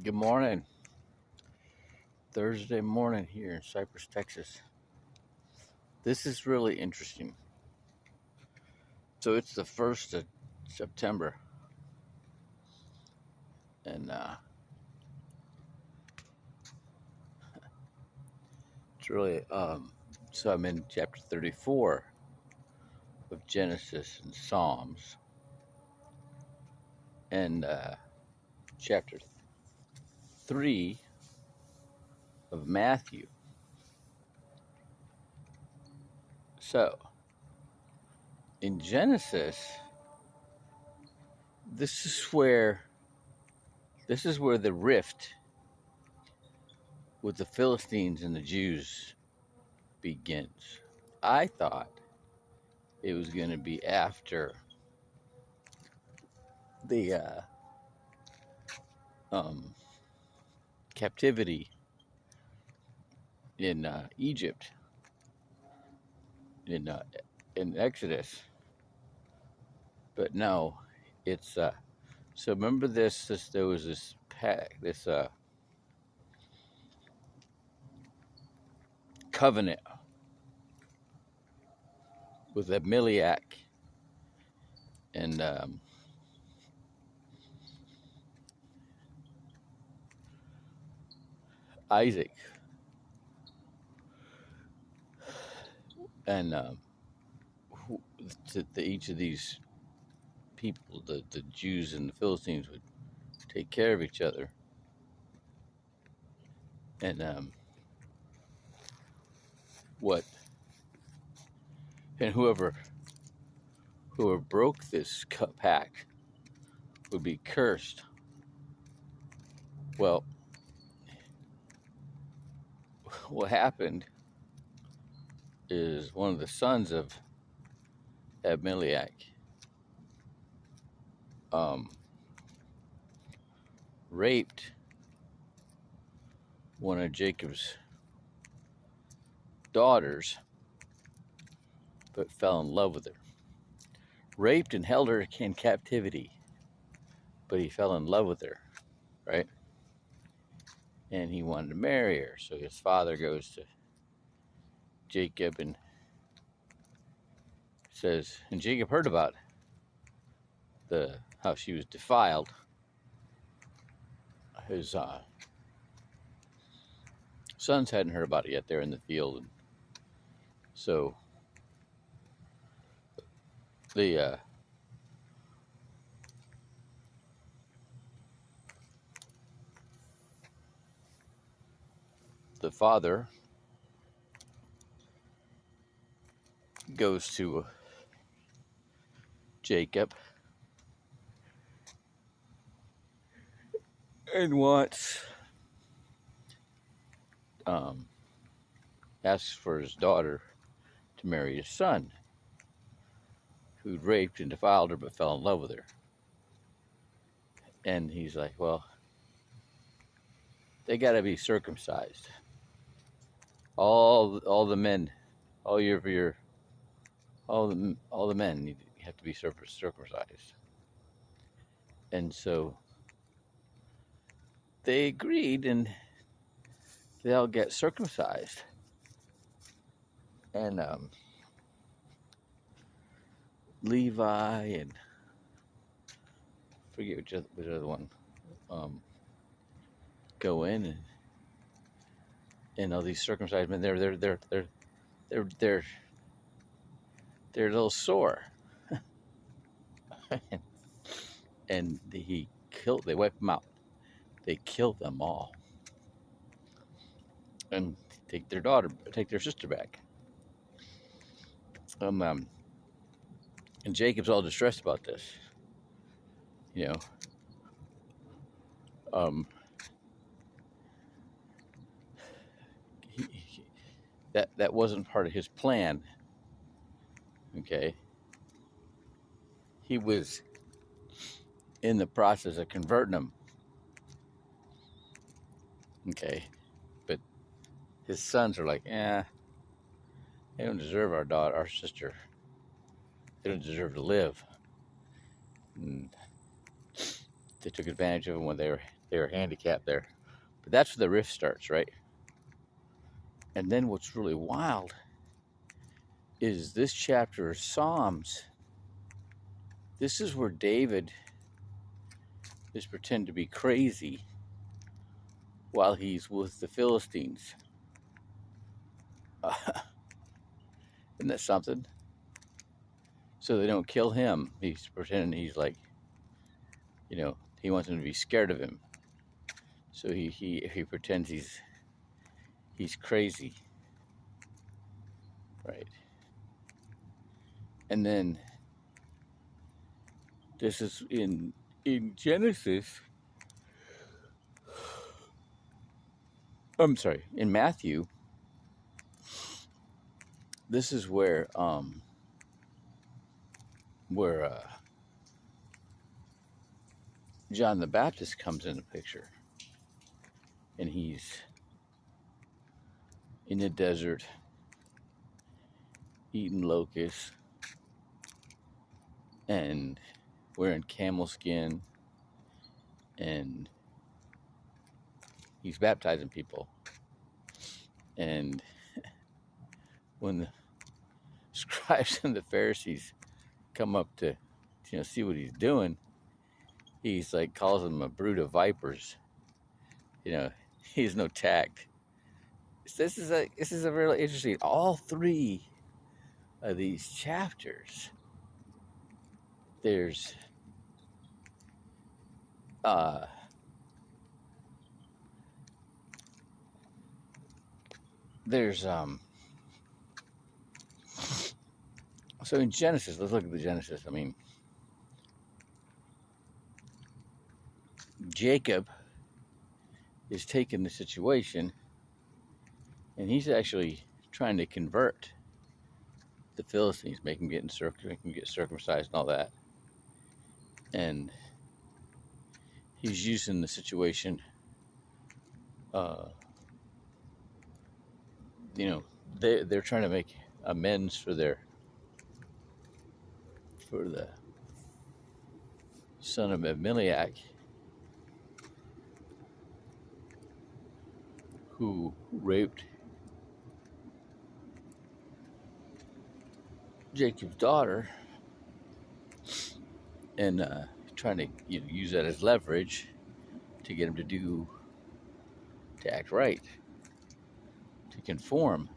Good morning. Thursday morning here in Cypress, Texas. This is really interesting. So it's the 1st of September, and it's really, so I'm in chapter 34 of Genesis and Psalms, and chapter 3 of Matthew. So in Genesis, this is where the rift with the Philistines and the Jews begins. I thought it was going to be after the um, captivity in Egypt in Exodus, but no, it's so remember this there was this pact, this covenant with Abimelech and Isaac, and who, each of these people, the Jews and the Philistines, would take care of each other, and what and whoever broke this pact would be cursed. Well, what happened is one of the sons of Abimelech um, raped one of Jacob's daughters, but fell in love with her. Raped and held her in captivity, but he fell in love with her, right? And he wanted to marry her. So his father goes to Jacob and says, and Jacob heard about how she was defiled. His sons hadn't heard about it yet. They're in the field, and so the father goes to Jacob and asks for his daughter to marry his son, who'd raped and defiled her but fell in love with her. And he's like, well, they got to be circumcised. All the men, all the men have to be circumcised. And so they agreed, and they all get circumcised. And Levi and forget which other one go in, and all these circumcised men, they're a little sore. And they wipe them out. They kill them all and take their sister back. And Jacob's all distressed about this, you know. That wasn't part of his plan. Okay, he was in the process of converting them. Okay, but his sons are like, they don't deserve our sister. They don't deserve to live. And They took advantage of them when they were handicapped there. But that's where the rift starts, right? And then what's really wild is this chapter of Psalms. This is where David is pretending to be crazy while he's with the Philistines. Isn't that something? So they don't kill him. He's pretending he's like, he wants them to be scared of him. So he pretends he's crazy, right? And then this is in Genesis. I'm sorry, in Matthew. This is where John the Baptist comes in the picture, and he's in the desert eating locusts and wearing camel skin, and he's baptizing people. And when the scribes and the Pharisees come up to see what he's doing, he's like calls them a brood of vipers. He has no tact. This is a really interesting. All three of these chapters, there's so in Genesis, let's look at the Genesis. I mean, Jacob is taking the situation, and he's actually trying to convert the Philistines, make them get circumcised and all that. And he's using the situation, they're trying to make amends for the son of Abimelech, who raped Jacob's daughter, and trying to use that as leverage to get him to act right, to conform.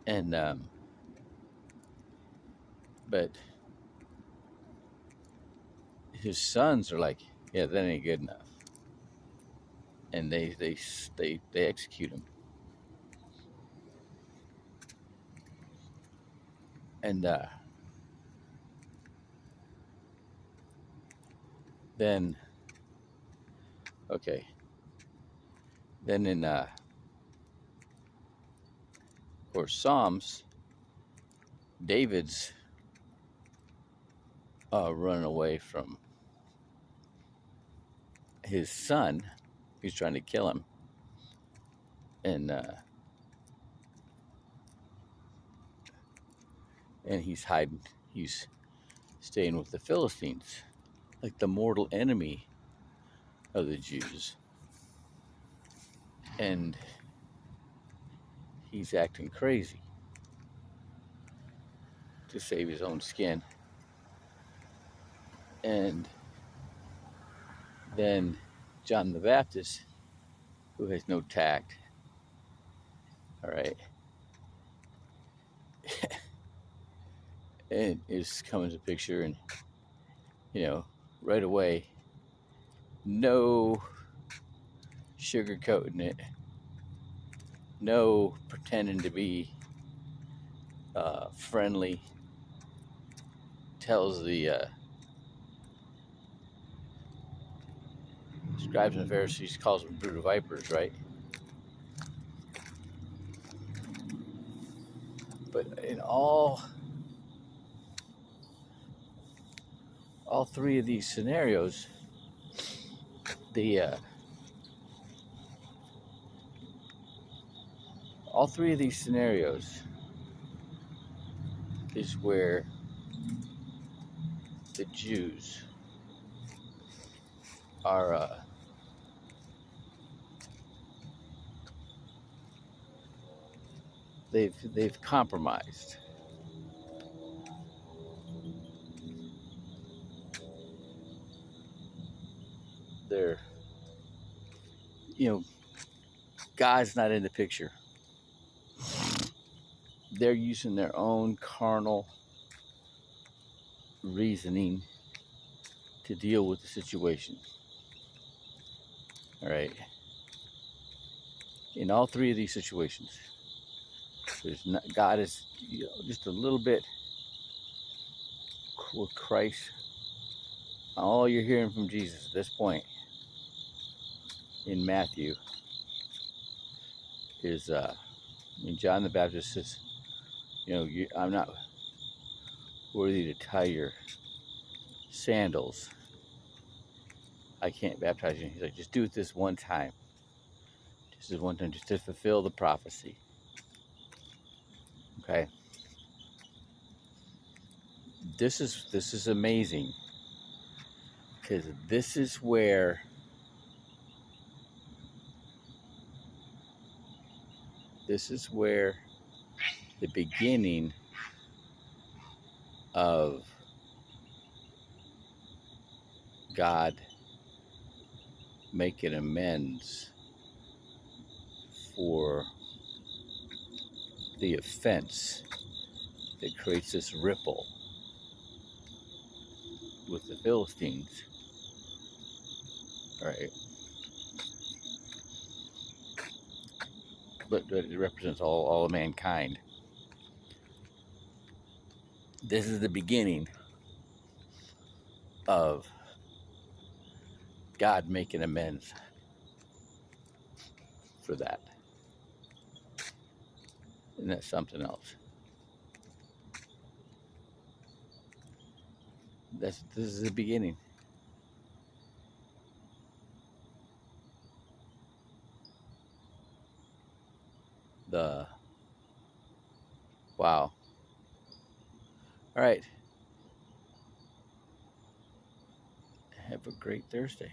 And but his sons are like, yeah, that ain't good enough, and they execute him. And then in of course Psalms, David's running away from his son who's trying to kill him, and he's hiding. He's staying with the Philistines, like the mortal enemy of the Jews. And he's acting crazy to save his own skin. And then John the Baptist, who has no tact, all right, and is coming to the picture, and right away, no sugarcoating it, no pretending to be friendly. Tells the scribes and Pharisees, calls them brood of vipers, right? But in all three of these scenarios, all three of these scenarios is where the Jews are they've compromised. They're, you know, God's not in the picture. They're using their own carnal reasoning to deal with the situation. All right. In all three of these situations, there's not, God is, you know, just a little bit with Christ. All you're hearing from Jesus at this point in Matthew is, John the Baptist says, you know, I'm not worthy to tie your sandals. I can't baptize you. He's like, just do it this one time. Just this one time, just to fulfill the prophecy. Okay. This is amazing, because this is where the beginning of God making amends for the offense that creates this ripple with the Philistines. Right? But it represents all of mankind. This is the beginning of God making amends for that. And that's something else. This is the beginning. Wow. All right. Have a great Thursday.